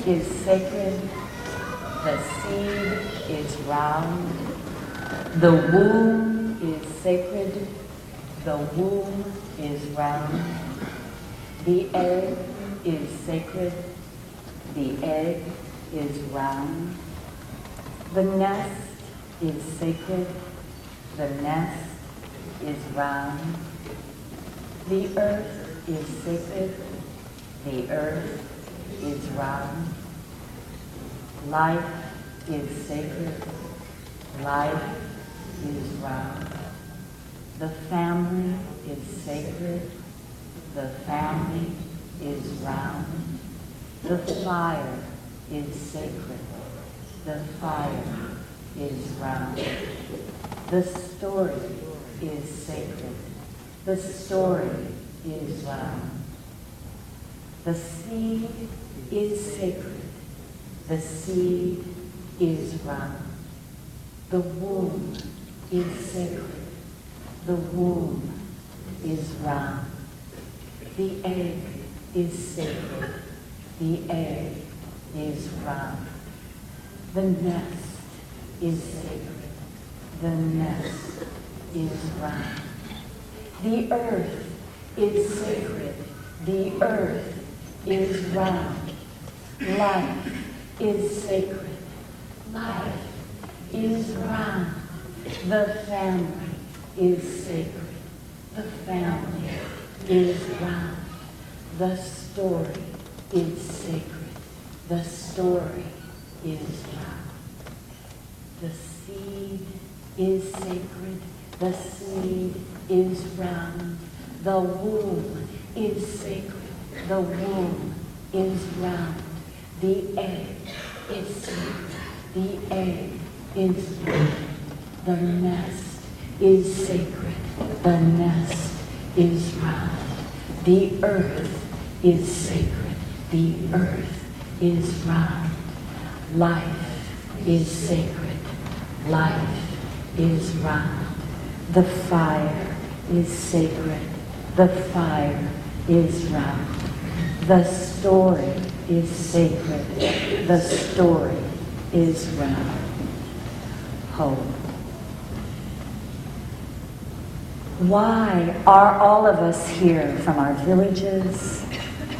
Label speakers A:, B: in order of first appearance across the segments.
A: is sacred. The seed is round. The womb is sacred. The womb is round. The egg is sacred. The egg is round. The nest is sacred. The nest is round. The earth is sacred. The earth is round. Life is sacred. Life is round. The family is sacred. The family is round. The fire is sacred. The fire is round. The story is sacred. The story is round. The seed is sacred. The seed is round. The womb is sacred. The womb is round. The egg is sacred. The egg is round. The nest is sacred. The nest is round. The earth is sacred. The earth is round. Life is sacred. Life is round. The family is sacred. The family is round. The story is sacred. The story is round. The seed is sacred. The seed is round. The womb is sacred. The womb is round. The egg is sacred. The egg is round. The nest is sacred. The nest is round. The earth is sacred. The earth is round. Life is sacred. Life is round. The fire is sacred. The fire is round. The story is sacred. The story is round. Hope. Why are all of us here from our villages,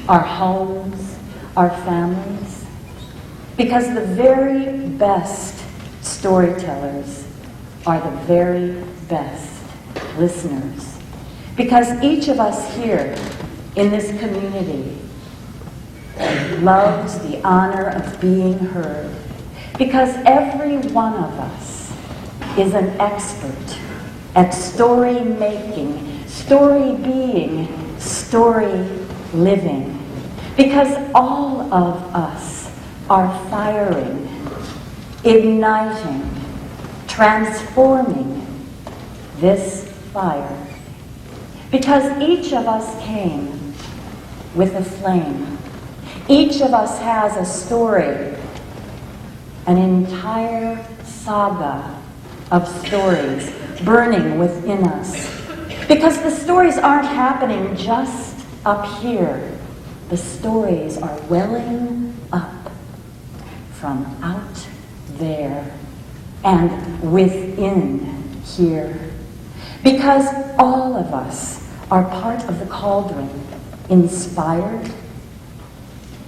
A: our homes, our families? Because the very best storytellers are the very best listeners. Because each of us here in this community loves the honor of being heard. Because every one of us is an expert at story making, story being, story living. Because all of us are firing, igniting, transforming this fire. Because each of us came with a flame. Each of us has a story, an entire saga of stories burning within us. Because the stories aren't happening just up here. The stories are welling up from out there and within here. Because all of us are part of the cauldron, inspired,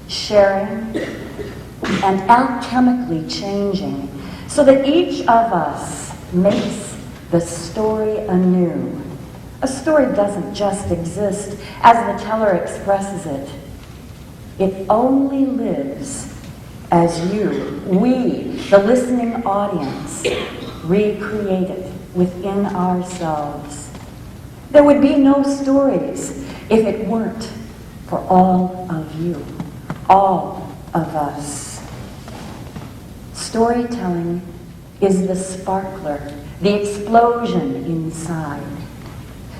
A: sharing, and alchemically changing, so that each of us makes the story anew. A story doesn't just exist as the teller expresses it. It only lives as you, we, the listening audience, recreate it within ourselves. There would be no stories if it weren't for all of you, all of us. Storytelling is the sparkler, the explosion inside.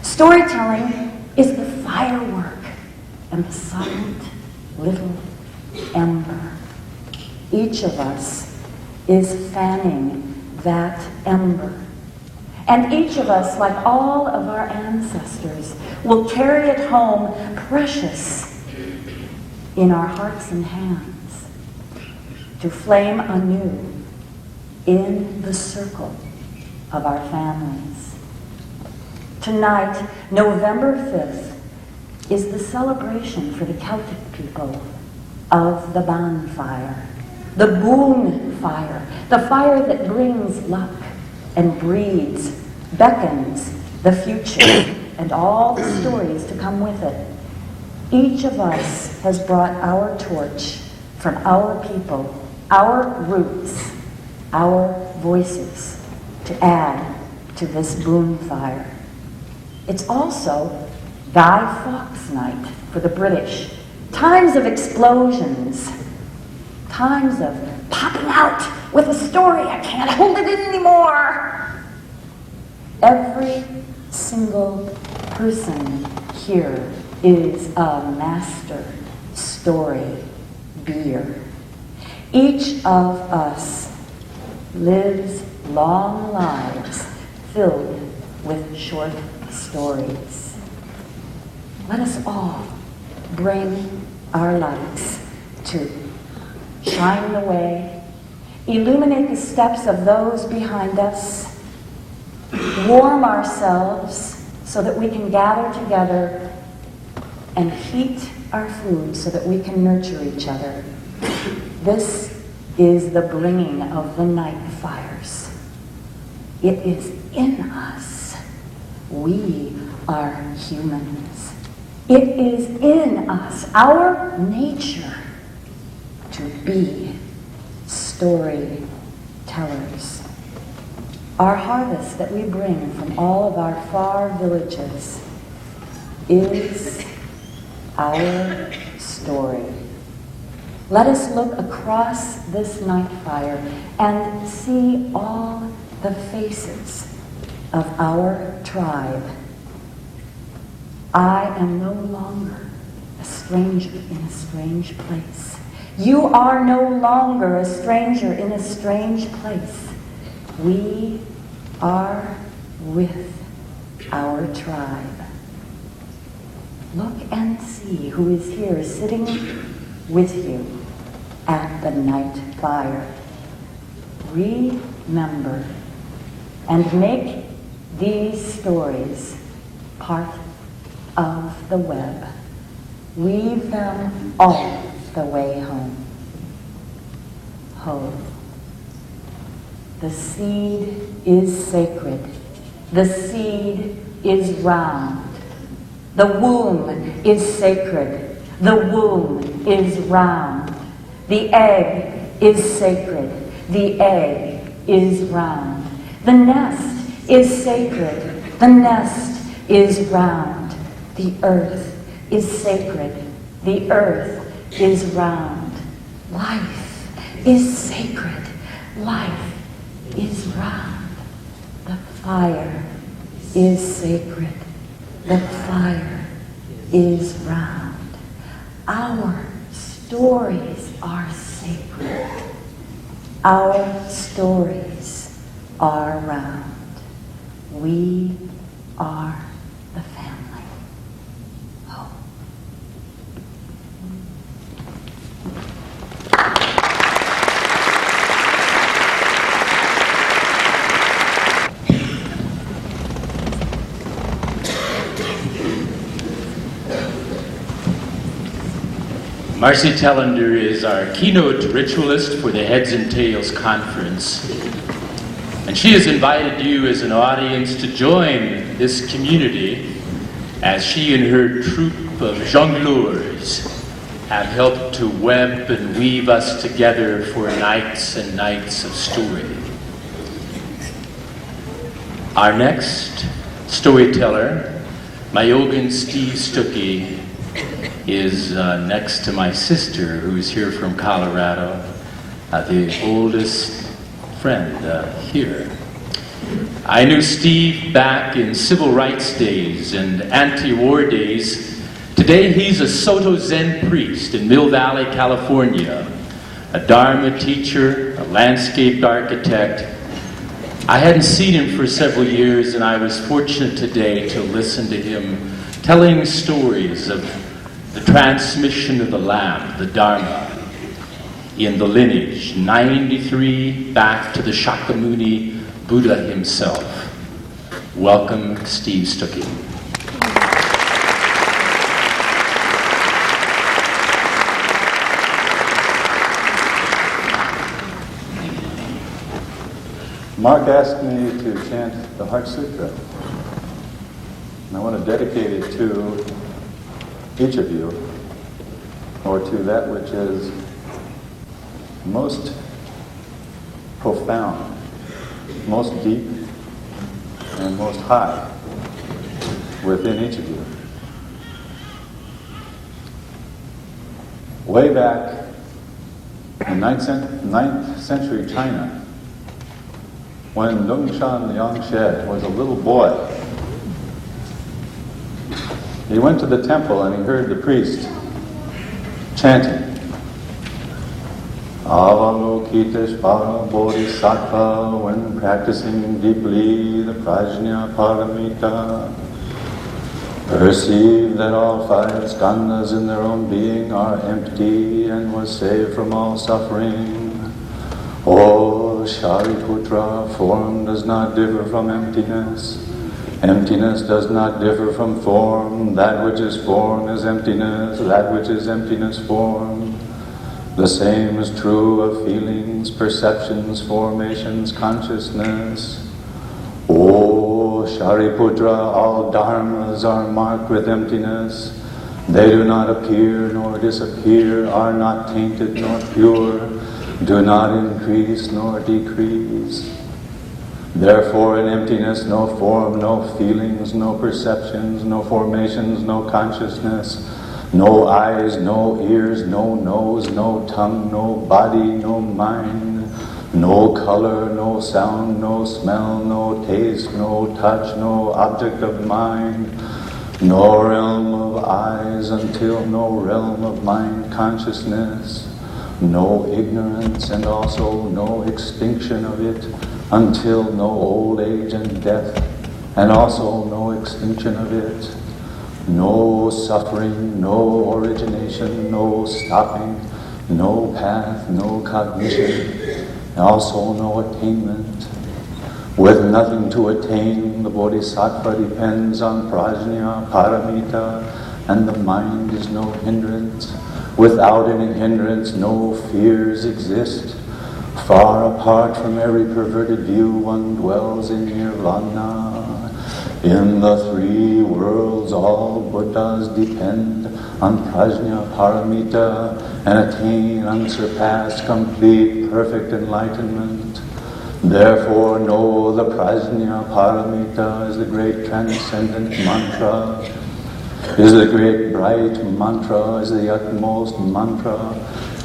A: Storytelling is the firework and the silent little ember. Each of us is fanning that ember. And each of us, like all of our ancestors, will carry it home precious in our hearts and hands. to flame anew in the circle of our families. Tonight, November 5th, is the celebration for the Celtic people of the bonfire, the boon fire, the fire that brings luck and breeds, beckons the future and all the stories to come with it. Each of us has brought our torch from our people, our roots, our voices to add to this boon fire. It's also Guy Fawkes Night for the British. Times of explosions, times of popping out with a story, I can't hold it in anymore. Every single person here is a master story beer. Each of us lives long lives filled with short stories. Let us all bring our lights to shine the way, illuminate the steps of those behind us, warm ourselves so that we can gather together, and heat our food so that we can nurture each other. This is the bringing of the Nightfires. It is in us. We are humans. It is in us, our nature, to be storytellers. Our harvest that we bring from all of our far villages is our story. Let us look across this night fire and see all the faces of our tribe. I am no longer a stranger in a strange place. You are no longer a stranger in a strange place. We are with our tribe. Look and see who is here sitting with you at the night fire. Remember and make these stories part of the web. Weave them all the way home. Ho. The seed is sacred. The seed is round. The womb is sacred. The womb is round. The egg is sacred. The egg is round. The nest is sacred. The nest is round. The earth is sacred. The earth is round. Life is sacred. Life is round. The fire is sacred. The fire is round. Our stories are sacred. Our stories are round. We are the family. Oh.
B: Marcy Tellender is our keynote ritualist for the Heads and Tails Conference. And she has invited you as an audience to join this community as she and her troupe of jongleurs have helped to web and weave us together for nights and nights of story. Our next storyteller, Mayogan Steve Stuckey, is next to my sister, who's here from Colorado, the oldest friend here. I knew Steve back in civil rights days and anti-war days. Today he's a Soto Zen priest in Mill Valley, California, a Dharma teacher, a landscape architect. I hadn't seen him for several years, and I was fortunate today to listen to him telling stories of the transmission of the Lamb, the Dharma. in the lineage, 93 back to the Shakyamuni Buddha himself. Welcome, Steve Stuckey.
C: Mark asked me to chant the Heart Sutra. And I want to dedicate it to each of you, or to that which is most profound, most deep, and most high within each of you. Way back in 9th century China, when Dongshan Yangshe was a little boy, he went to the temple and he heard the priest chanting, Avalokiteshvara Bodhisattva, when practicing deeply the Prajna Paramita, perceived that all five skandhas in their own being are empty and was saved from all suffering. O Shariputra, form does not differ from emptiness. Emptiness does not differ from form. That which is form is emptiness. That which is emptiness, form. The same is true of feelings, perceptions, formations, consciousness. O Shariputra, all dharmas are marked with emptiness. They do not appear nor disappear, are not tainted nor pure, do not increase nor decrease. Therefore in emptiness no form, no feelings, no perceptions, no formations, no consciousness, no eyes, no ears, no nose, no tongue, no body, no mind, no color, no sound, no smell, no taste, no touch, no object of mind, no realm of eyes until no realm of mind consciousness, no ignorance and also no extinction of it until no old age and death, and also no extinction of it, no suffering, no origination, no stopping, no path, no cognition, and also no attainment. With nothing to attain, the Bodhisattva depends on Prajna Paramita, and the mind is no hindrance. Without any hindrance, no fears exist. Far apart from every perverted view, one dwells in nirvana. In the three worlds, all Buddhas depend on Prajna Paramita and attain unsurpassed, complete, perfect enlightenment. Therefore, know the Prajna Paramita is the great transcendent mantra, is the great bright mantra, is the utmost mantra,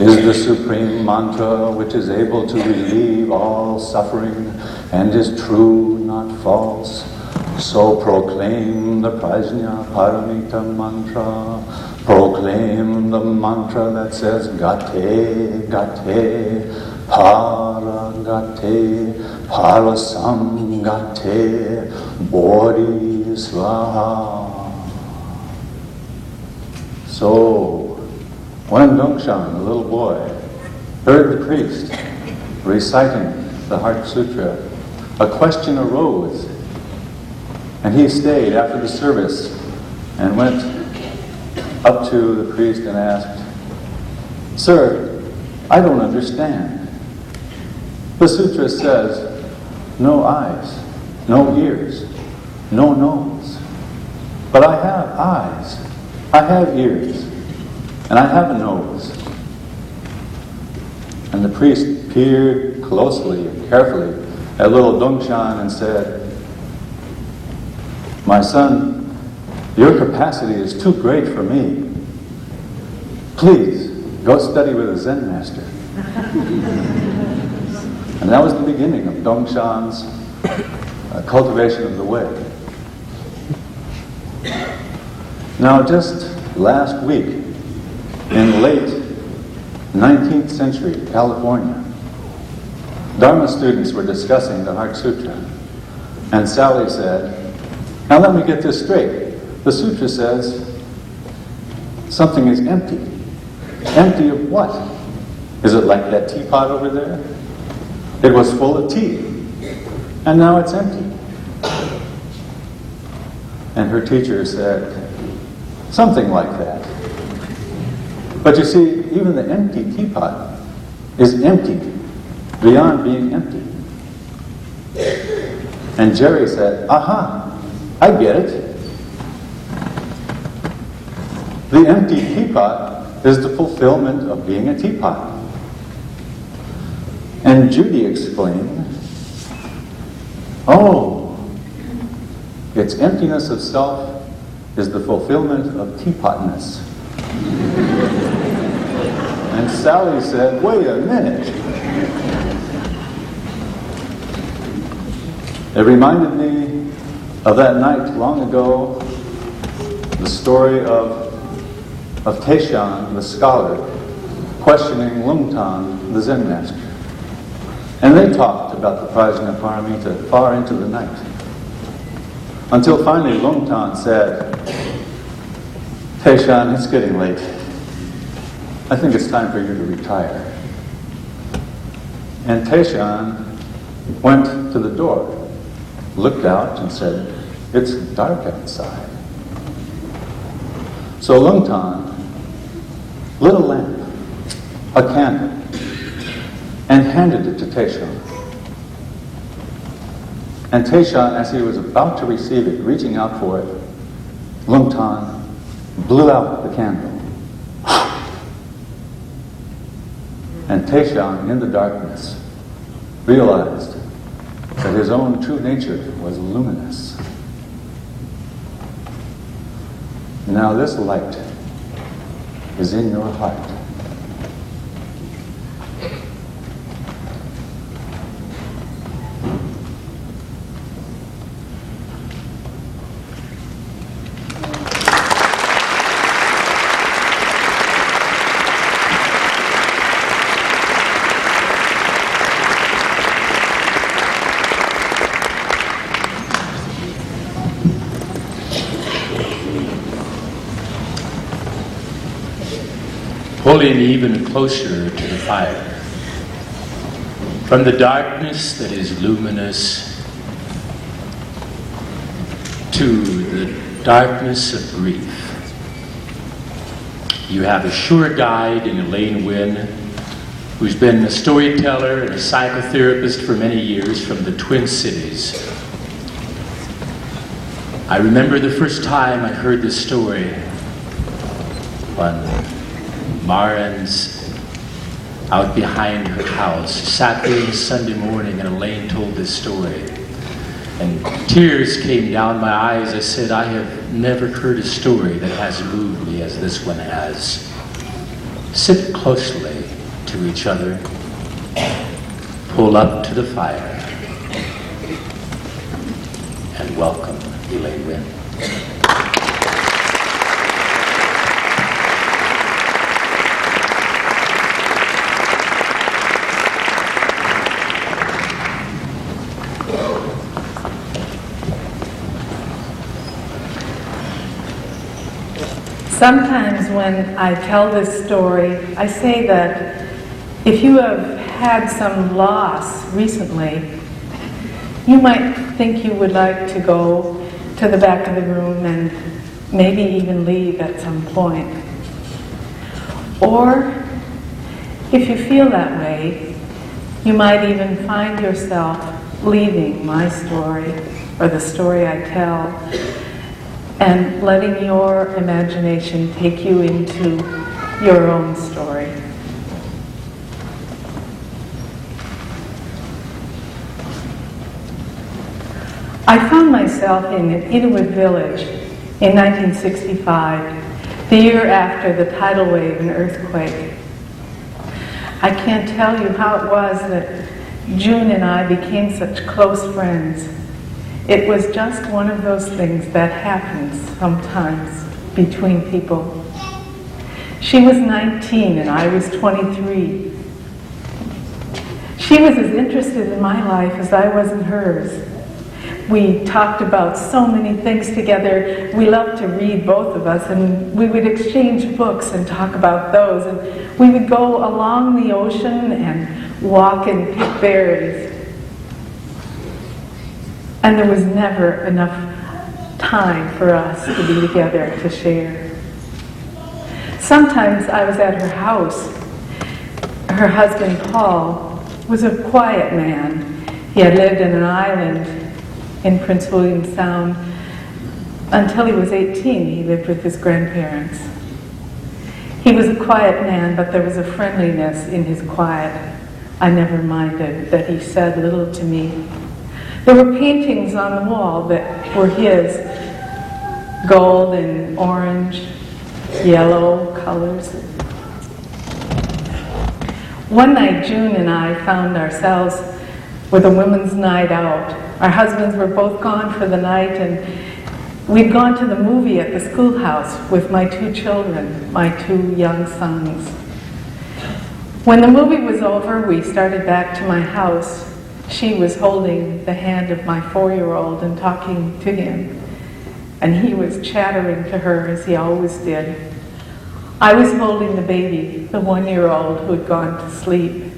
C: is the supreme mantra which is able to relieve all suffering and is true, not false. So proclaim the Prajna Paramita mantra. Proclaim the mantra that says Gate, Gate, Para Gate, Parasam Gate, Bodhi Swaha. So, when Dongshan, the little boy, heard the priest reciting the Heart Sutra, a question arose, and he stayed after the service and went up to the priest and asked, "Sir, I don't understand. The sutra says no eyes, no ears, no nose. But I have eyes, I have ears, and I have a nose." And the priest peered closely and carefully at little Dongshan and said, "My son, your capacity is too great for me. Please, go study with a Zen master." And that was the beginning of Dongshan's cultivation of the way. Now, just last week, in late 19th century California, Dharma students were discussing the Heart Sutra, and Sally said, "Now let me get this straight. The sutra says something is empty. Empty of what?" Is it like that teapot over there? It was full of tea, and now it's empty. And her teacher said, something like that. But you see, even the empty teapot is empty beyond being empty. And Jerry said, aha, I get it. The empty teapot is the fulfillment of being a teapot. And Judy explained, oh, its emptiness of self is the fulfillment of teapotness. And Sally said, wait a minute. It reminded me of that night long ago, the story of Taishan, the scholar, questioning Lungtan, the Zen master. And they talked about the Prajnaparamita far into the night. Until finally Lungtan said, Taishan, it's getting late. I think it's time for you to retire. And Taishan went to the door, looked out and said, it's dark outside. So Lungtan lit a lamp, a candle, and handed it to Taishan. And Taishan, as he was about to receive it, reaching out for it, Lungtan blew out the candle. And Taishan, in the darkness, realized that his own true nature was luminous. Now this light is in your heart.
B: Pulling even closer to the fire. From the darkness that is luminous to the darkness of grief. You have a sure guide in Elaine Wynn, who's been a storyteller and a psychotherapist for many years from the Twin Cities. I remember the first time I heard this story when Marin's out behind her house, sat there on a Sunday morning and Elaine told this story. And tears came down my eyes. I said, I have never heard a story that has moved me as this one has. Sit closely to each other. Pull up to the fire. And welcome Elaine Wynn.
D: Sometimes when I tell this story, I say that if you have had some loss recently, you might think you would like to go to the back of the room and maybe even leave at some point. Or if you feel that way, you might even find yourself leaving my story or the story I tell and letting your imagination take you into your own story. I found myself in an Inuit village in 1965, the year after the tidal wave and earthquake. I can't tell you how it was that June and I became such close friends. It was just one of those things that happens sometimes between people. She was 19 and I was 23. She was as interested in my life as I was in hers. We talked about so many things together. We loved to read, both of us, and we would exchange books and talk about those. And we would go along the ocean and walk and pick berries. And there was never enough time for us to be together to share. Sometimes I was at her house. Her husband, Paul, was a quiet man. He had lived in an island in Prince William Sound until he was 18. He lived with his grandparents. He was a quiet man, but there was a friendliness in his quiet. I never minded that he said little to me. There were paintings on the wall that were his, gold and orange, yellow colors. One night, June and I found ourselves with a women's night out. Our husbands were both gone for the night, and we'd gone to the movie at the schoolhouse with my 2 children, my 2 young sons. When the movie was over, we started back to my house. She was holding the hand of my 4-year-old and talking to him, and he was chattering to her as he always did. I was holding the baby, the 1-year-old who had gone to sleep.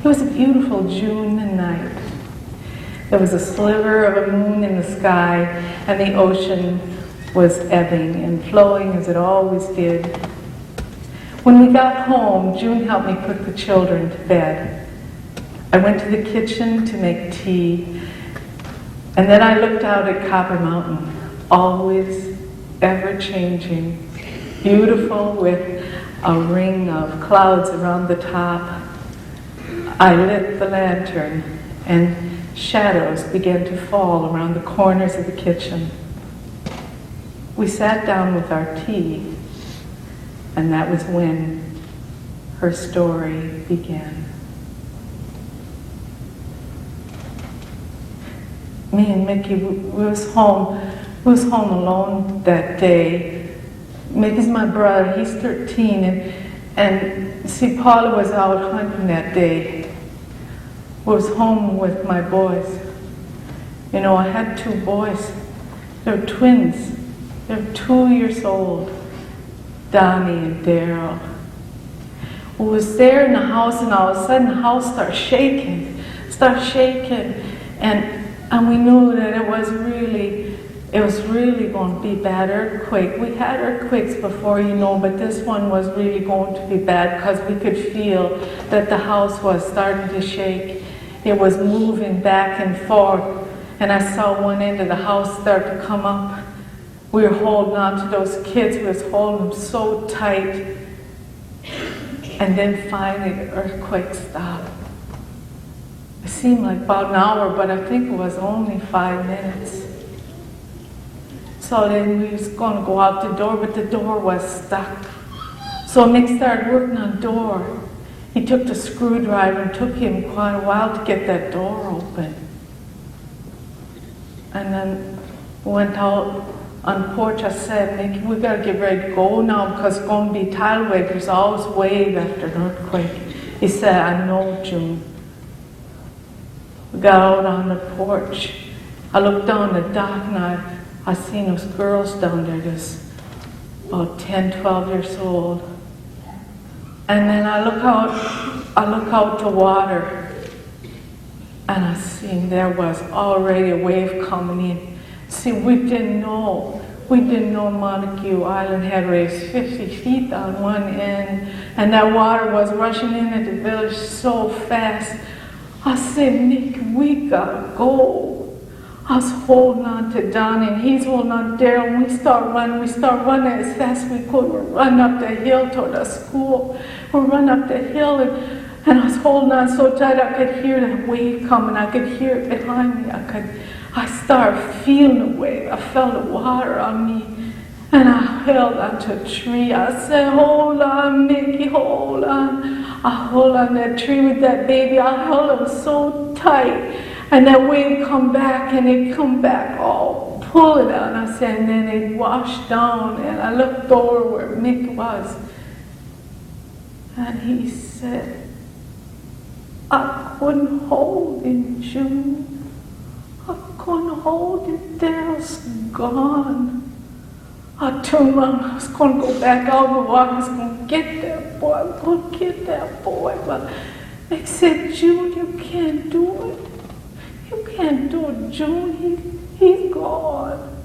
D: It was a beautiful June night. There was a sliver of a moon in the sky, and the ocean was ebbing and flowing as it always did. When we got home, June helped me put the children to bed. I went to the kitchen to make tea, and then I looked out at Copper Mountain, always ever-changing, beautiful with a ring of clouds around the top. I lit the lantern, and shadows began to fall around the corners of the kitchen. We sat down with our tea, and that was when her story began. Me and Mickey, we was home alone that day. Mickey's my brother, he's 13, and see, Paula was out hunting that day. I was home with my boys. You know, I had 2 boys. They're twins. They're 2 years old, Donnie and Daryl. We was there in the house, and all of a sudden the house started shaking, and we knew that it was really going to be bad earthquake. We had earthquakes before, you know, but this one was really going to be bad because we could feel that the house was starting to shake. It was moving back and forth, and I saw one end of the house start to come up. We were holding on to those kids. We was holding them so tight. And then finally the earthquake stopped. It seemed like about an hour, but I think it was only 5 minutes. So then we was going to go out the door, but the door was stuck. So Mick started working on the door. He took the screwdriver, and took him quite a while to get that door open. And then went out on the porch. I said, Mick, we got to get ready to go now because it's going to be tidal wave. There's always a wave after an earthquake. He said, I know, June. We got out on the porch. I looked down the dock, and I seen those girls down there, just about 10, 12 years old. And then I look out to water, and I seen there was already a wave coming in. See, we didn't know Montague Island had raised 50 feet on one end, and that water was rushing into the village so fast. I said, Nick, we gotta go. I was holding on to Donnie, and he's holding on to Daryl, and we start running as fast as we could. We're running up the hill toward the school. We're running up the hill, and I was holding on so tight I could hear that wave coming. I could hear it behind me. I started feeling the wave. I felt the water on me, and I held onto a tree. I said, hold on, Mickey, hold on. I hold on that tree with that baby. I held him so tight. And that wave come back, and it come back all pull it out. And I said, and then it washed down, and I looked over where Mick was. And he said, I couldn't hold him, June. I couldn't couldn't hold it there, it was gone. I turned around, I was going to go back out in the water, I was going to get that boy, I was going to get that boy. But they said, June, you can't do it. You can't do it, June, he's gone.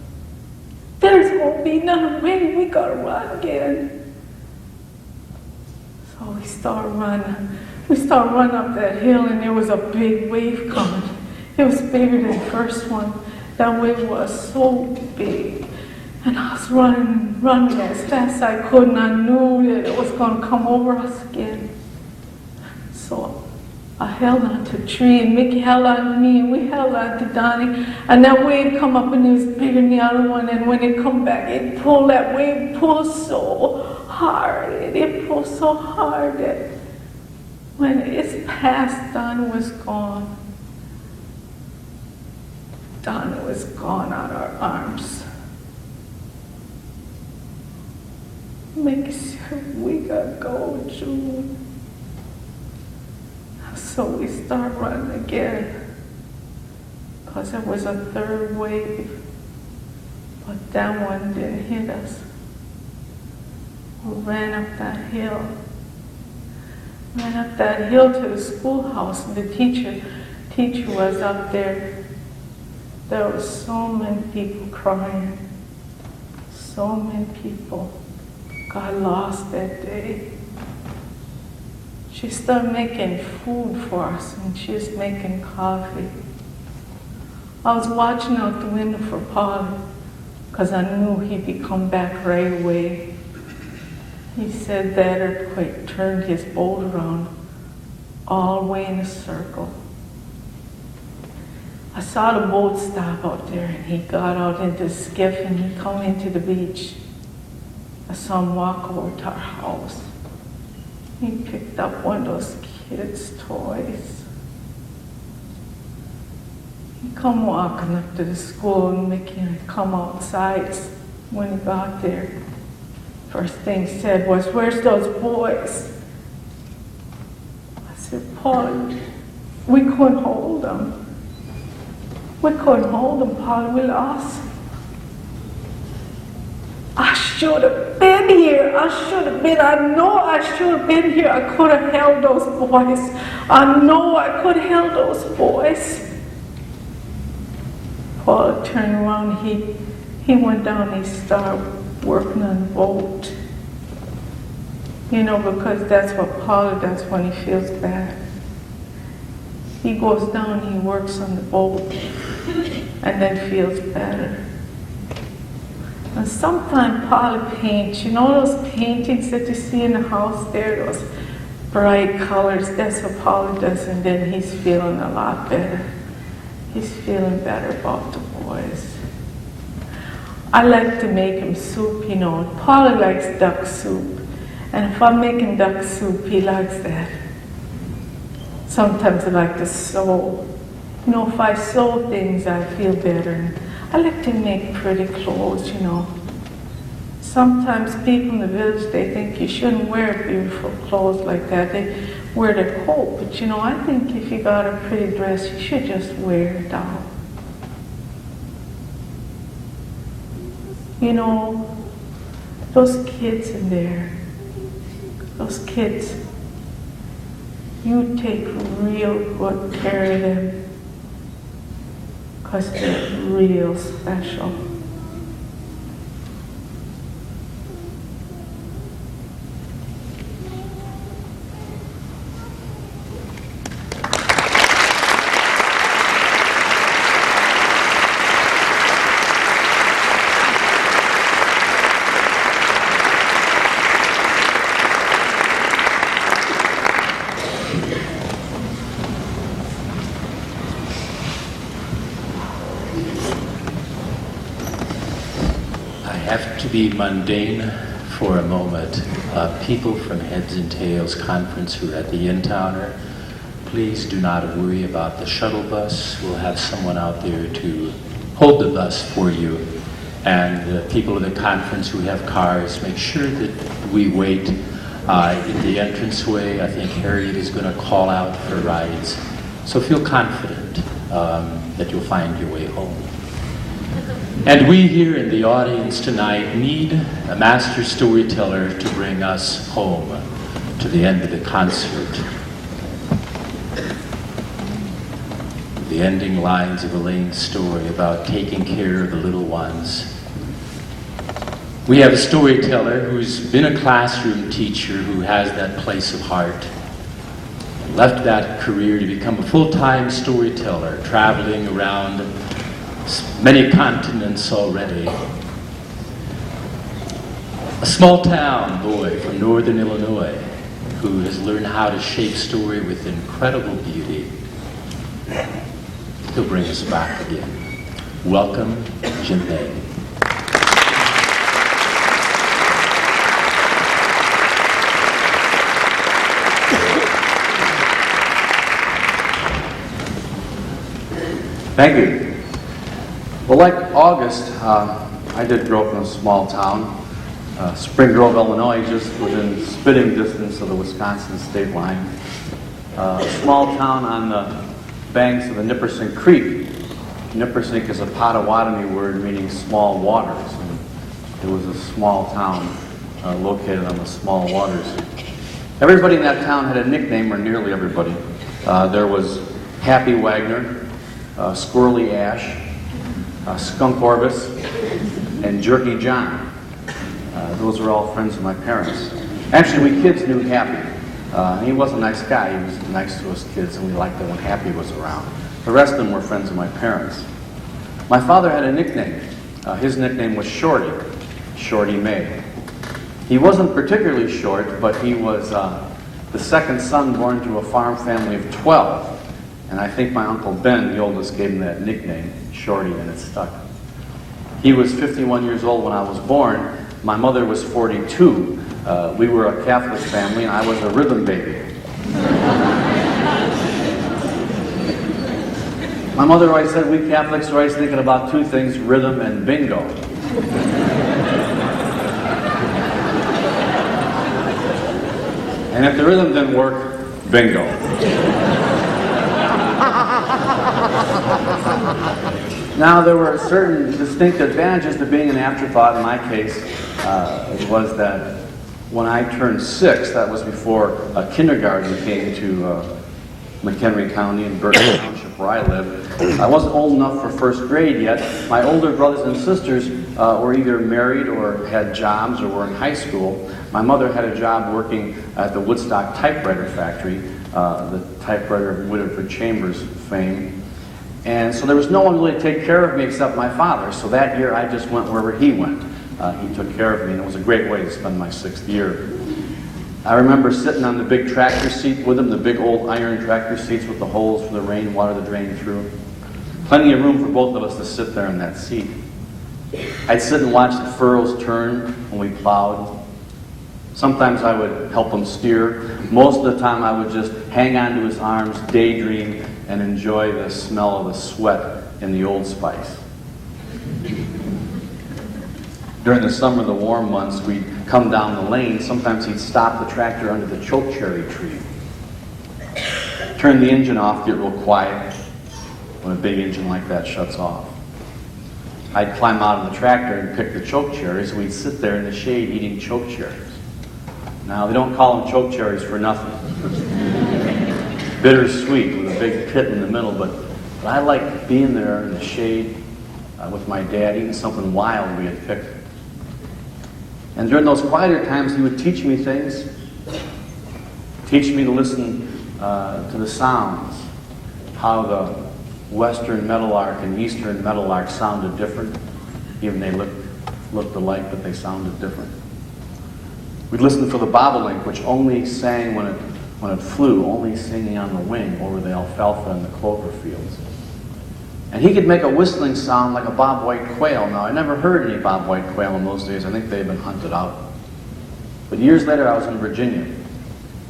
D: There's going to be another way, we got to run again. So we started running. We started running up that hill and there was a big wave coming. It was bigger than the first one. That wave was so big. And I was running as fast as I could, and I knew that it was going to come over us again. So I held onto a tree, and Mickey held on to me, and we held on to Donnie. And that wave come up, and it was bigger than the other one. And when it come back, it pulled, that wave pulled so hard. It pulled so hard that when it's past, Donnie was gone. Donnie was gone out of our arms. Make sure we gotta go, June. So we start running again, because there was a third wave, but that one didn't hit us. We ran up that hill to the schoolhouse, and the teacher was up there. There were so many people crying, so many people got lost that day. She started making food for us, and she was making coffee. I was watching out the window for Paul, because I knew he'd come back right away. He said that earthquake turned his boat around all the way in a circle. I saw the boat stop out there, and he got out into the skiff, and he come into the beach. I saw him walk over to our house. He picked up one of those kids' toys. He come walking up to the school, and Mickey and I come outside. When he got there, first thing he said was, "Where's those boys?" I said, "Paul, we couldn't hold them. We couldn't hold them, Paul, we lost. I should have been here. I know I should have been here. I could have held those boys. I know I could have held those boys." Paul turned around, he went down, he started working on the boat. You know, because that's what Paul does when he feels bad. He goes down, he works on the boat, and then feels better. And sometimes Paul paints, you know those paintings that you see in the house there, those bright colors, that's what Paul does, and then he's feeling a lot better. He's feeling better about the boys. I like to make him soup, you know. Paul likes duck soup, and if I'm making duck soup, he likes that. Sometimes I like to sew. You know, if I sew things, I feel better. I like to make pretty clothes, you know. Sometimes people in the village, they think you shouldn't wear beautiful clothes like that. They wear their coat, but you know, I think if you got a pretty dress, you should just wear it out. You know, those kids in there, those kids, you take real good care of them, because they're real special.
B: To be mundane for a moment, people from Heads and Tails Conference who are at the In-Towner, please do not worry about the shuttle bus. We'll have someone out there to hold the bus for you. And people of the conference who have cars, make sure that we wait at the entranceway. I think Harriet is going to call out for rides. So feel confident that you'll find your way home. And we here in the audience tonight need a master storyteller to bring us home to the end of the concert. The ending lines of Elaine's story about taking care of the little ones. We have a storyteller who's been a classroom teacher who has that place of heart. Left that career to become a full-time storyteller, traveling around many continents already. A small-town boy from northern Illinois who has learned how to shape story with incredible beauty. He'll bring us back again. Welcome, Jinpei.
E: Thank you. Well, like August, I did grow up in a small town, Spring Grove, Illinois, just within spitting distance of the Wisconsin state line. A small town on the banks of the Nipperson Creek. Nippersink is a Potawatomi word meaning small waters. And it was a small town located on the small waters. Everybody in that town had a nickname, or nearly everybody. There was Happy Wagner, Squirrely Ash, Skunk Orvis, and Jerky John. Those were all friends of my parents. Actually, we kids knew Happy. He was a nice guy. He was nice to us kids, and we liked it when Happy was around. The rest of them were friends of my parents. My father had a nickname. His nickname was Shorty, Shorty May. He wasn't particularly short, but he was the second son born to a farm family of 12. And I think my Uncle Ben, the oldest, gave him that nickname, Shorty, and it stuck. He was 51 years old when I was born. My mother was 42. We were a Catholic family, and I was a rhythm baby. My mother always said we Catholics are always thinking about two things, rhythm and bingo. And if the rhythm didn't work, bingo. Now, there were certain distinct advantages to being an afterthought. In my case, it was that when I turned 6, that was before kindergarten came to McHenry County in Burton Township where I live. I wasn't old enough for first grade yet. My older brothers and sisters were either married or had jobs or were in high school. My mother had a job working at the Woodstock typewriter factory, the typewriter of Whitterford Chambers fame. And so there was no one really to take care of me except my father. So that year I just went wherever he went. He took care of me, and it was a great way to spend my 6th year. I remember sitting on the big tractor seat with him, the big old iron tractor seats with the holes for the rainwater to drain through. Plenty of room for both of us to sit there in that seat. I'd sit and watch the furrows turn when we plowed. Sometimes I would help him steer. Most of the time I would just hang on to his arms, daydream, and enjoy the smell of the sweat in the Old Spice. During the summer, the warm months, we'd come down the lane. Sometimes he'd stop the tractor under the chokecherry tree. Turn the engine off, get real quiet when a big engine like that shuts off. I'd climb out of the tractor and pick the chokecherries. We'd sit there in the shade eating chokecherries. Now, they don't call them chokecherries for nothing. Bittersweet with a big pit in the middle, but I liked being there in the shade with my dad, eating something wild we had picked. And during those quieter times, he would teach me things, teach me to listen to the sounds, how the western meadowlark and eastern meadowlark sounded different. Even they looked alike, but they sounded different. We'd listen for the bobolink, which only sang when it flew, only singing on the wing over the alfalfa and the clover fields. And he could make a whistling sound like a bobwhite quail. Now, I never heard any bobwhite quail in those days. I think they had been hunted out. But years later, I was in Virginia.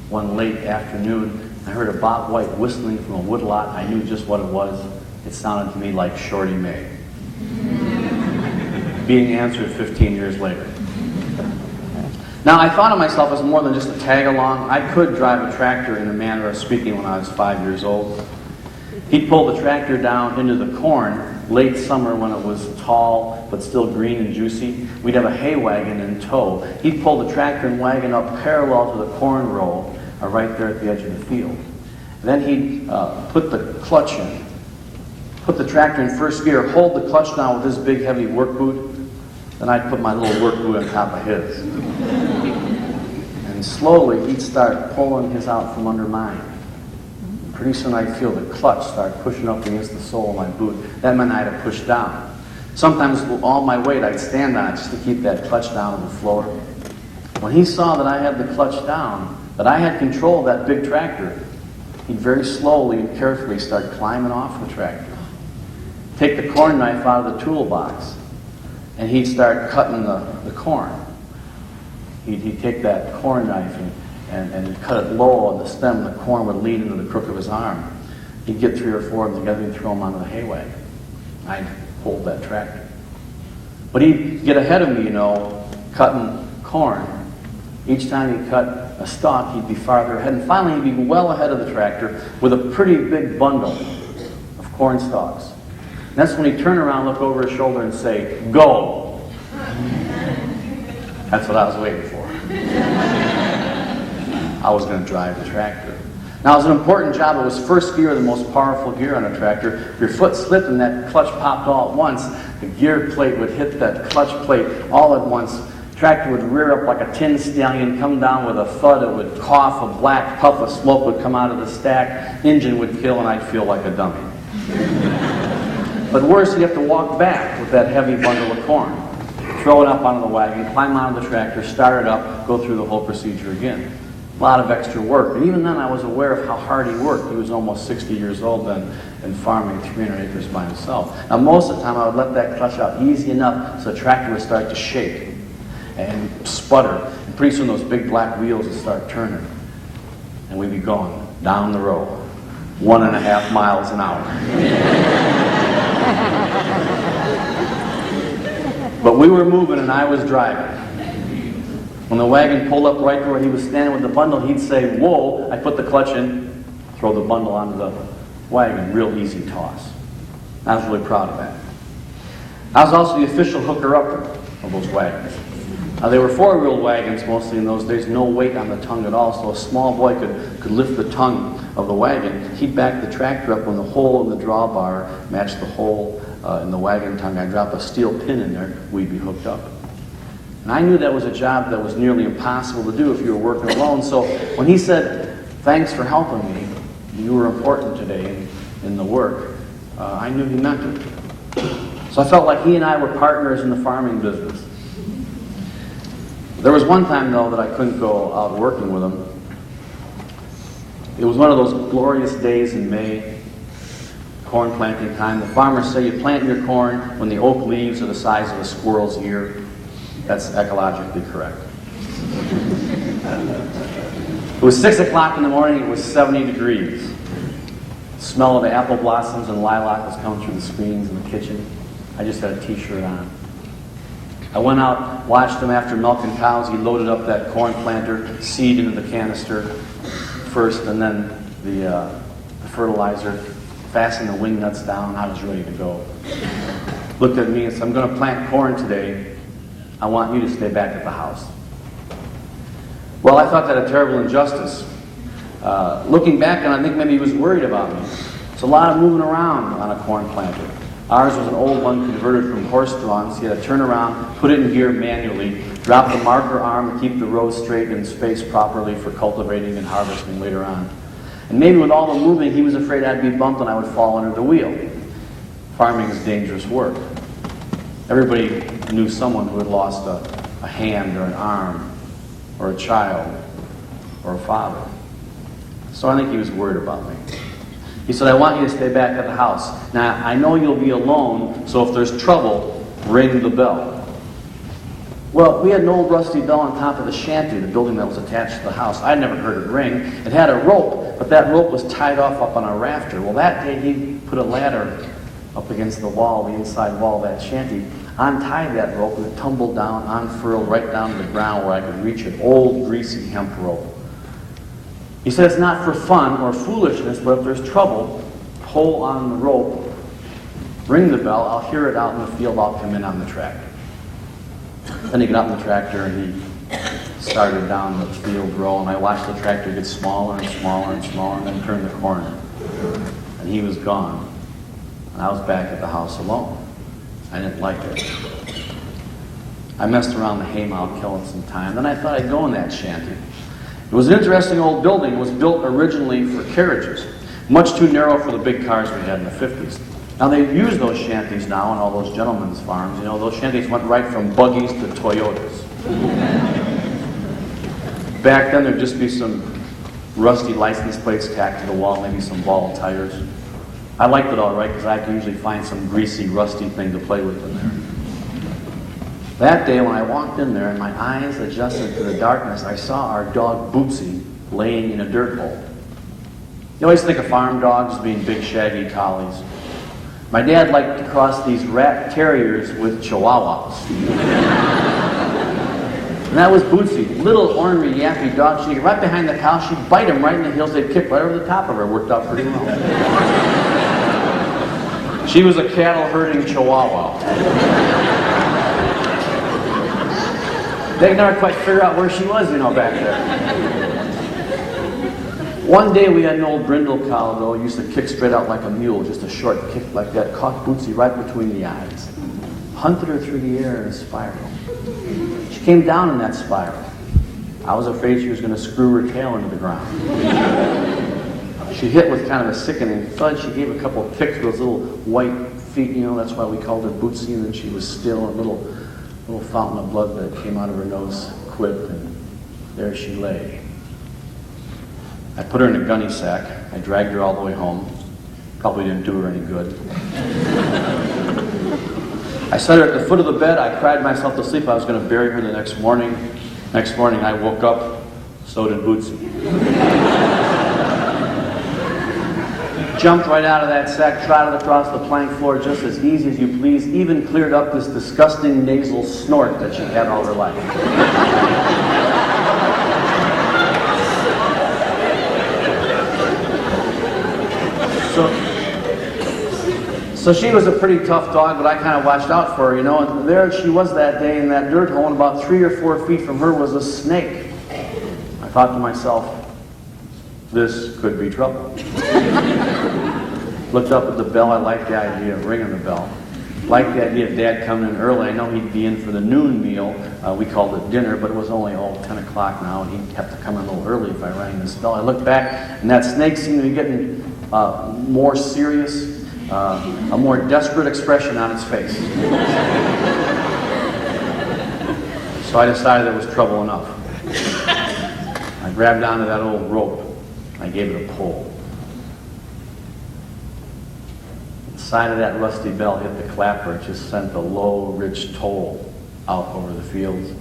E: One late afternoon, I heard a bobwhite whistling from a woodlot. I knew just what it was. It sounded to me like Shorty May. Being answered 15 years later. Now, I thought of myself as more than just a tag-along. I could drive a tractor in a manner of speaking when I was 5 years old. He'd pull the tractor down into the corn late summer when it was tall but still green and juicy. We'd have a hay wagon in tow. He'd pull the tractor and wagon up parallel to the corn row right there at the edge of the field. Then he'd put the clutch in, put the tractor in first gear, hold the clutch down with his big heavy work boot. Then I'd put my little work boot on top of his. And slowly he'd start pulling his out from under mine. Pretty soon I'd feel the clutch start pushing up against the sole of my boot. That meant I had to push down. Sometimes with all my weight I'd stand on it just to keep that clutch down on the floor. When he saw that I had the clutch down, that I had control of that big tractor, he'd very slowly and carefully start climbing off the tractor. Take the corn knife out of the toolbox, and he'd start cutting the corn. He'd take that corn knife and cut it low on the stem, and the corn would lean into the crook of his arm. He'd get 3 or 4 of them together and throw them onto the hay wagon. I'd hold that tractor. But he'd get ahead of me, cutting corn. Each time he cut a stalk, he'd be farther ahead, and finally he'd be well ahead of the tractor with a pretty big bundle of corn stalks. And that's when he'd turn around, look over his shoulder, and say, "Go!" That's what I was waiting for. I was going to drive the tractor. Now, it was an important job. It was first gear, the most powerful gear on a tractor. If your foot slipped and that clutch popped all at once, the gear plate would hit that clutch plate all at once. Tractor would rear up like a tin stallion, come down with a thud, it would cough, a black puff of smoke would come out of the stack, engine would kill, and I'd feel like a dummy. But worse, you'd have to walk back with that heavy bundle of corn, throw it up onto the wagon, climb onto the tractor, start it up, go through the whole procedure again. A lot of extra work. And even then I was aware of how hard he worked. He was almost 60 years old then and farming 300 acres by himself. Now most of the time I would let that clutch out easy enough so the tractor would start to shake and sputter. And pretty soon those big black wheels would start turning. And we'd be going down the road, 1.5 miles an hour. But we were moving and I was driving. When the wagon pulled up right where he was standing with the bundle, he'd say, "Whoa," I put the clutch in, throw the bundle onto the wagon, real easy toss. I was really proud of that. I was also the official hooker-upper of those wagons. Now, they were 4-wheel wagons mostly in those days, no weight on the tongue at all, so a small boy could lift the tongue of the wagon. He'd back the tractor up when the hole in the drawbar matched the hole in the wagon tongue. I'd drop a steel pin in there, we'd be hooked up. And I knew that was a job that was nearly impossible to do if you were working alone, so when he said, "Thanks for helping me, you were important today in the work," I knew he meant it. So I felt like he and I were partners in the farming business. There was one time, though, that I couldn't go out working with him. It was one of those glorious days in May, corn planting time. The farmers say you plant your corn when the oak leaves are the size of a squirrel's ear. That's ecologically correct. It was 6 o'clock in the morning. It was 70 degrees. The smell of the apple blossoms and lilac was coming through the screens in the kitchen. I just had a t-shirt on. I went out, watched him after milking cows. He loaded up that corn planter, seed into the canister first, and then the fertilizer, fastened the wing nuts down. I was ready to go. Looked at me and said, "I'm going to plant corn today. I want you to stay back at the house." Well, I thought that a terrible injustice. Looking back, and I think maybe he was worried about me. It's a lot of moving around on a corn planter. Ours was an old one converted from horse-drawn, so you had to turn around, put it in gear manually, drop the marker arm to keep the row straight and spaced properly for cultivating and harvesting later on. And maybe with all the moving, he was afraid I'd be bumped and I would fall under the wheel. Farming is dangerous work. Everybody knew someone who had lost a hand or an arm or a child or a father. So I think he was worried about me. He said, "I want you to stay back at the house. Now, I know you'll be alone, so if there's trouble, ring the bell." Well, we had an old rusty bell on top of the shanty, the building that was attached to the house. I'd never heard it ring. It had a rope, but that rope was tied off up on a rafter. Well, that day he put a ladder up against the wall, the inside wall of that shanty, untied that rope, and it tumbled down, unfurled right down to the ground where I could reach it. Old, greasy hemp rope. He said, "It's not for fun or foolishness, but if there's trouble, pull on the rope, ring the bell, I'll hear it out in the field, I'll come in on the tractor. Then he got out in the tractor and he started down the field row, and I watched the tractor get smaller and smaller and smaller and then turn the corner. And he was gone. And I was back at the house alone. I didn't like it. I messed around the haymow killing some time. Then I thought I'd go in that shanty. It was an interesting old building. It was built originally for carriages, much too narrow for the big cars we had in the 50s. Now they use those shanties now on all those gentlemen's farms. You know, those shanties went right from buggies to Toyotas. Back then there'd just be some rusty license plates tacked to the wall, maybe some ball tires. I liked it all right because I could usually find some greasy, rusty thing to play with in there. That day when I walked in there and my eyes adjusted to the darkness, I saw our dog Bootsy laying in a dirt hole. You always think of farm dogs as being big, shaggy collies. My dad liked to cross these rat terriers with chihuahuas. And that was Bootsy, little ornery, yappy dog. She'd get right behind the cow, she'd bite him right in the heels, they'd kick right over the top of her. Worked out pretty well. She was a cattle herding chihuahua. They never quite figure out where she was, you know, back there. One day we had an old brindle cow, though, used to kick straight out like a mule, just a short kick like that, caught Bootsy right between the eyes. Hunted her through the air in a spiral. She came down in that spiral. I was afraid she was going to screw her tail into the ground. She hit with kind of a sickening thud. She gave a couple of kicks with those little white feet, you know, that's why we called her Bootsy, and then she was still, a little fountain of blood that came out of her nose quit, and there she lay. I put her in a gunny sack. I dragged her all the way home. Probably didn't do her any good. I set her at the foot of the bed. I cried myself to sleep. I was going to bury her the next morning. Next morning I woke up. So did Bootsy. Jumped right out of that sack, trotted across the plank floor just as easy as you please, even cleared up this disgusting nasal snort that she had all her life. So she was a pretty tough dog, but I kind of watched out for her, you know, and there she was that day in that dirt hole, and about 3 or 4 feet from her was a snake. I thought to myself, this could be trouble. Looked up at the bell. I liked the idea of ringing the bell. Liked the idea of Dad coming in early. I know he'd be in for the noon meal. We called it dinner, but it was only 10 o'clock now, and he'd have to come in a little early if I rang this bell. I looked back, and that snake seemed to be getting more serious, a more desperate expression on its face. So I decided there was trouble enough. I grabbed onto that old rope. I gave it a pull. The side of that rusty bell hit the clapper. It just sent a low, rich toll out over the fields.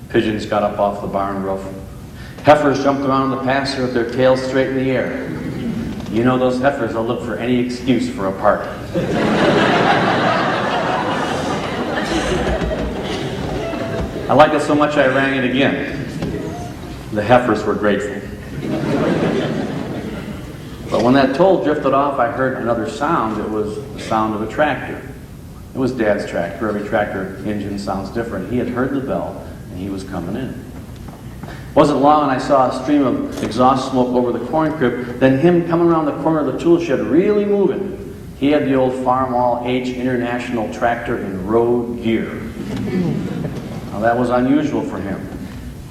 E: Pigeons got up off the barn roof. Heifers jumped around in the pasture with their tails straight in the air. You know those heifers will look for any excuse for a party. I liked it so much I rang it again. The heifers were grateful. But when that toll drifted off, I heard another sound. It was the sound of a tractor. It was Dad's tractor. Every tractor engine sounds different. He had heard the bell, and he was coming in. It wasn't long, and I saw a stream of exhaust smoke over the corn crib. Then him coming around the corner of the tool shed, really moving. He had the old Farmall H International tractor in road gear. Now that was unusual for him,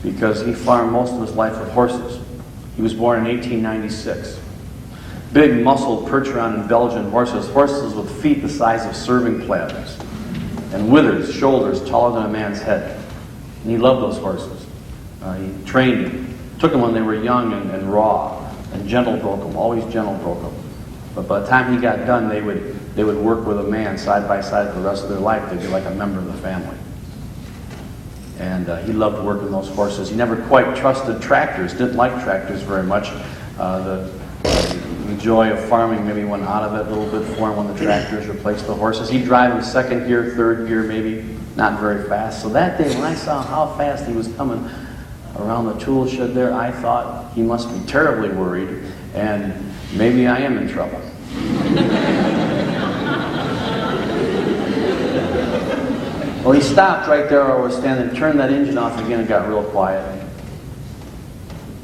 E: because he farmed most of his life with horses. He was born in 1896. Big, muscled Percheron and Belgian horses with feet the size of serving platters, and withers, shoulders taller than a man's head. And he loved those horses. He trained them, took them when they were young and raw, and gentle broke them, always gentle broke them. But by the time he got done, they would work with a man side by side for the rest of their life. They'd be like a member of the family. And he loved working those horses. He never quite trusted tractors, didn't like tractors very much. The joy of farming maybe went out of it a little bit for him when the tractors replaced the horses. He'd drive in second gear, third gear maybe, not very fast. So that day when I saw how fast he was coming around the tool shed there, I thought he must be terribly worried, and maybe I am in trouble. Well, he stopped right there where I was standing, turned that engine off again, and got real quiet.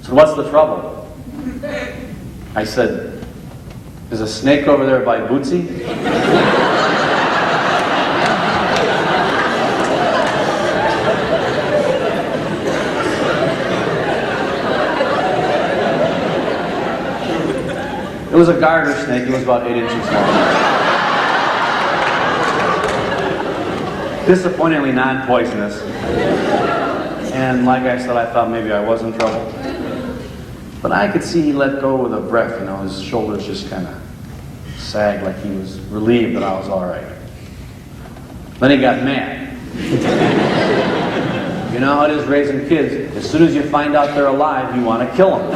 E: So what's the trouble? I said, there's a snake over there by Bootsy? It was a garter snake. It was about 8 inches long. Disappointingly non-poisonous. And like I said, I thought maybe I was in trouble. But I could see he let go with a breath, you know, his shoulders just kind of sagged like he was relieved that I was all right. Then he got mad. You know how it is raising kids. As soon as you find out they're alive, you want to kill them.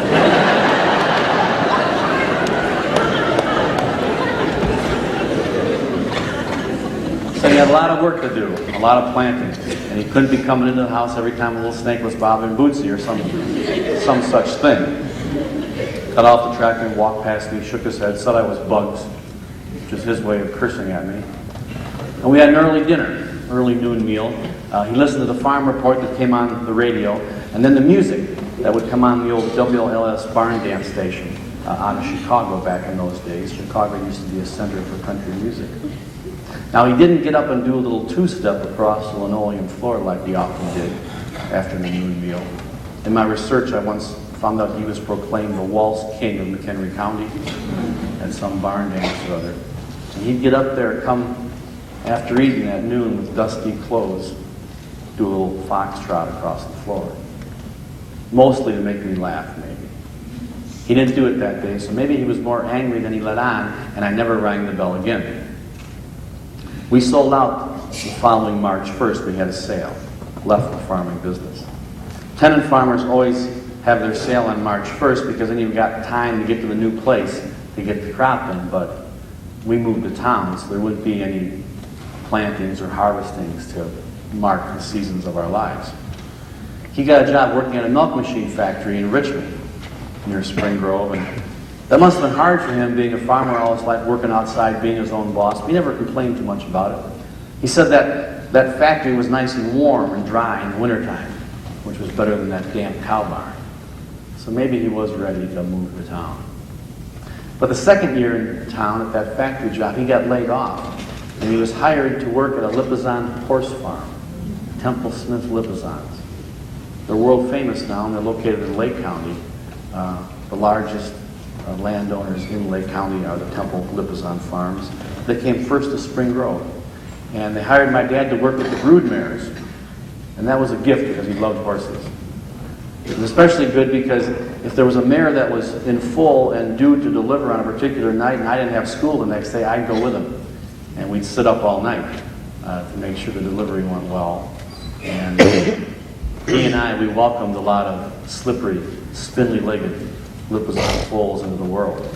E: So he had a lot of work to do, a lot of planting. And he couldn't be coming into the house every time a little snake was bothering Bootsy or some such thing. Got off the tractor and walked past me, shook his head, said I was bugs, which is his way of cursing at me. And we had an early dinner, early noon meal. He listened to the farm report that came on the radio, and then the music that would come on the old WLS barn dance station out of Chicago back in those days. Chicago used to be a center for country music. Now, he didn't get up and do a little two-step across the linoleum floor like he often did after the noon meal. In my research, I once found out he was proclaimed the waltz king of McHenry County at some barn dance or other. And he'd get up there, come after eating at noon with dusty clothes, do a little foxtrot across the floor. Mostly to make me laugh, maybe. He didn't do it that day, so maybe he was more angry than he let on, and I never rang the bell again. We sold out the following March 1st. We had a sale, left the farming business. Tenant farmers always have their sale on March 1st because then you've got time to get to the new place to get the crop in, but we moved to town, so there wouldn't be any plantings or harvestings to mark the seasons of our lives. He got a job working at a milk machine factory in Richmond, near Spring Grove, and that must have been hard for him, being a farmer all his life, working outside, being his own boss. He never complained too much about it. He said that factory was nice and warm and dry in the wintertime, which was better than that damp cow barn. So maybe he was ready to move to town. But the second year in town at that factory job, he got laid off, and he was hired to work at a Lipizzan horse farm, Temple Smith Lipizzans. They're world famous now, and they're located in Lake County. The largest landowners in Lake County are the Temple Lipizzan farms. They came first to Spring Grove, and they hired my dad to work with the brood mares, and that was a gift because he loved horses. It was especially good because if there was a mare that was in full and due to deliver on a particular night and I didn't have school the next day, I'd go with him, and we'd sit up all night to make sure the delivery went well. And he and I, we welcomed a lot of slippery, spindly-legged Lipizzan foals into the world.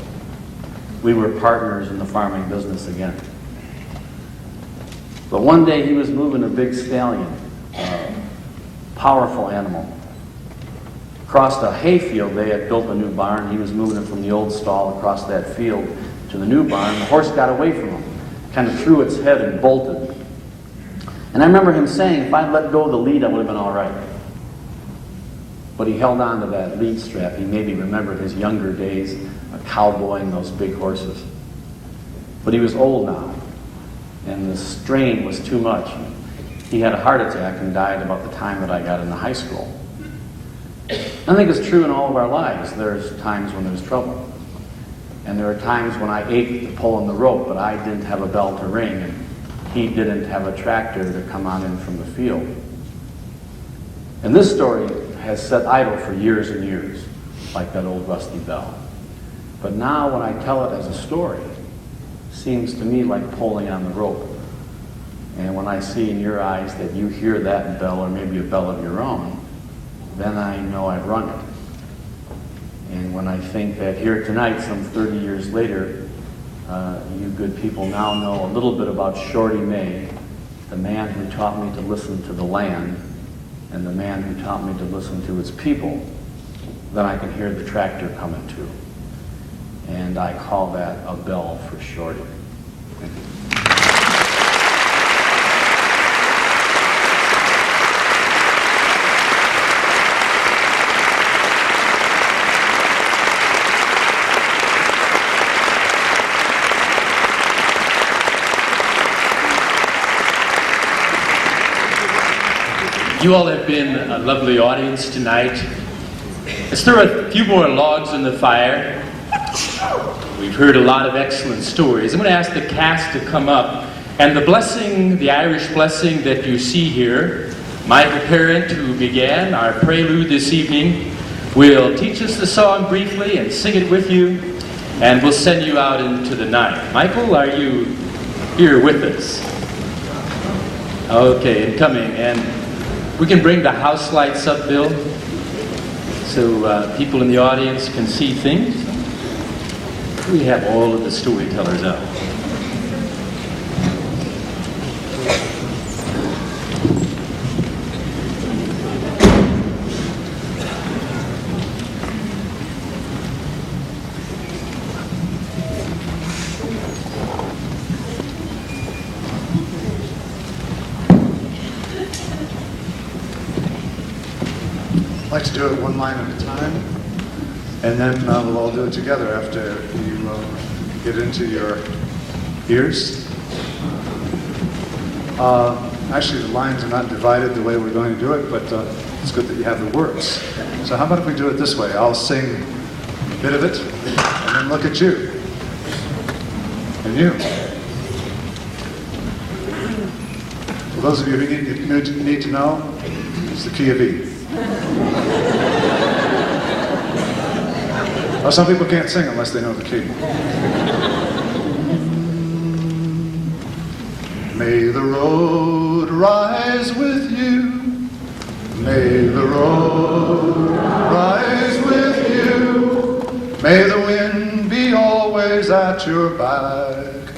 E: We were partners in the farming business again. But one day he was moving a big stallion, powerful animal. Across the hayfield, they had built a new barn. He was moving it from the old stall across that field to the new barn. The horse got away from him, kind of threw its head and bolted. And I remember him saying, if I'd let go of the lead, I would have been all right. But he held on to that lead strap. He maybe remembered his younger days, cowboying those big horses. But he was old now, and the strain was too much. He had a heart attack and died about the time that I got into high school. I think it's true in all of our lives. There's times when there's trouble. And there are times when I ached to pull on the rope, but I didn't have a bell to ring, and he didn't have a tractor to come on in from the field. And this story has sat idle for years and years, like that old rusty bell. But now when I tell it as a story, it seems to me like pulling on the rope. And when I see in your eyes that you hear that bell, or maybe a bell of your own, then I know I've rung it. And when I think that here tonight, some 30 years later, you good people now know a little bit about Shorty May, the man who taught me to listen to the land, and the man who taught me to listen to its people, then I can hear the tractor coming too. and I call that a bell for shorty. Thank you.
B: You all have been a lovely audience tonight. Let's throw a few more logs in the fire. We've heard a lot of excellent stories. I'm going to ask the cast to come up. And the blessing, the Irish blessing that you see here, Michael Parent, who began our prelude this evening, will teach us the song briefly and sing it with you, and we'll send you out into the night. Michael, are you here with us? Okay, and coming. And we can bring the house lights up, Bill, so people in the audience can see things. We have all of the storytellers out.
F: I'd like to do it one line at a time, and then we'll all do it together after you get into your ears. Actually, the lines are not divided the way we're going to do it, but it's good that you have the words. So how about if we do it this way? I'll sing a bit of it, and then look at you. And you. For those of you who need to know, it's the key of E. Well, some people can't sing unless they know the key. May the road rise with you. May the road rise with you. May the wind be always at your back.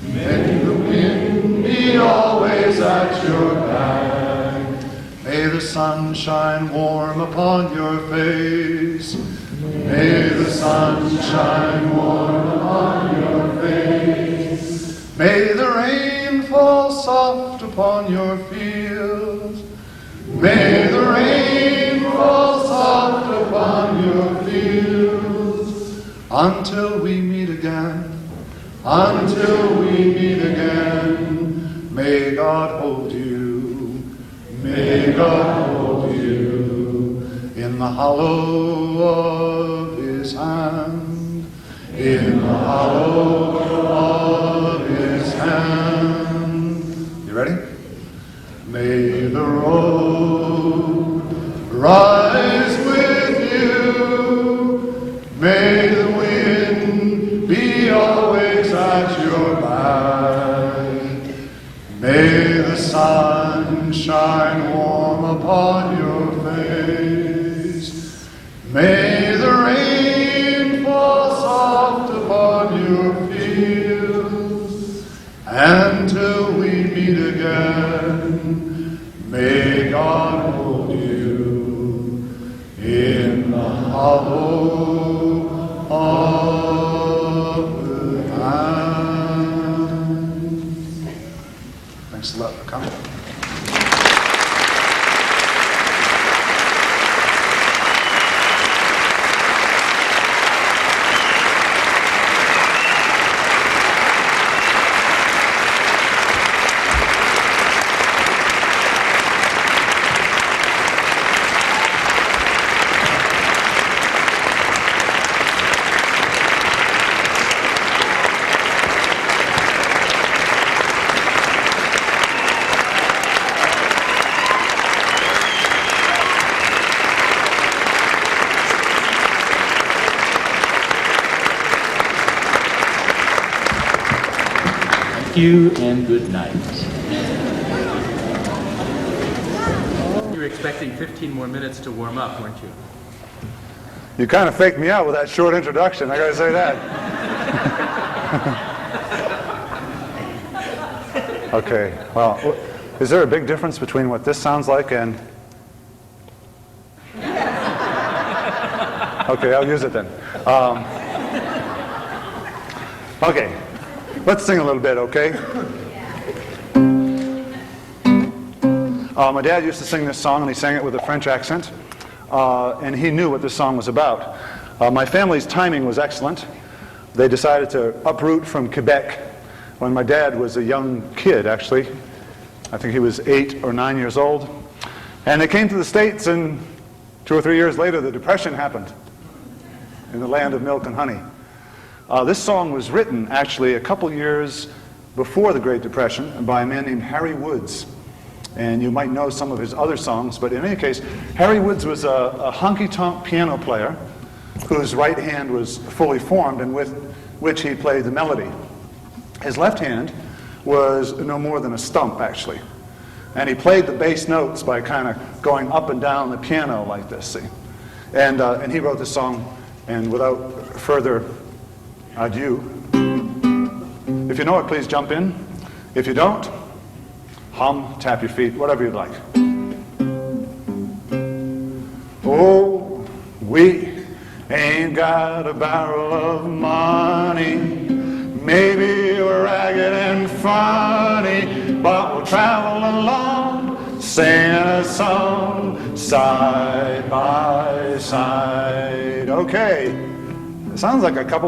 F: May the wind be always at your back. May the sun shine warm upon your face. May the sun shine warm upon your face. May the rain fall soft upon your fields. May the rain fall soft upon your fields. Until we meet again, until we meet again. May God hold you, may God hold you in the hollow of His hand, in the hollow of His hand. You ready? May the road rise with you. May the wind be always at your back. May the sun shine warm upon your face. May the rain fall soft upon your fields. Until we meet again, may God hold you in the hollow of the hand. Thanks a lot for coming.
B: Thank you and good night. You were expecting 15 more minutes to warm up, weren't you?
F: You kind of faked me out with that short introduction, I gotta say that. Okay, well, is there a big difference between what this sounds like and... Okay, I'll use it then. Okay, let's sing a little bit, okay? My dad used to sing this song, and he sang it with a French accent, and he knew what this song was about. My family's timing was excellent. They decided to uproot from Quebec when my dad was a young kid, actually. I think he was 8 or 9 years old. And they came to the States, and 2 or 3 years later, the Depression happened in the land of milk and honey. This song was written, actually, a couple years before the Great Depression by a man named Harry Woods. And you might know some of his other songs, but in any case, Harry Woods was a honky-tonk piano player whose right hand was fully formed and with which he played the melody. His left hand was no more than a stump, actually. And he played the bass notes by kind of going up and down the piano like this, see? And he wrote this song, and without further ado, if you know it, please jump in. If you don't, hum, tap your feet, whatever you'd like. Oh, we ain't got a barrel of money. Maybe we're ragged and funny, but we'll travel along, singing a song, side by side. Okay, it sounds like a couple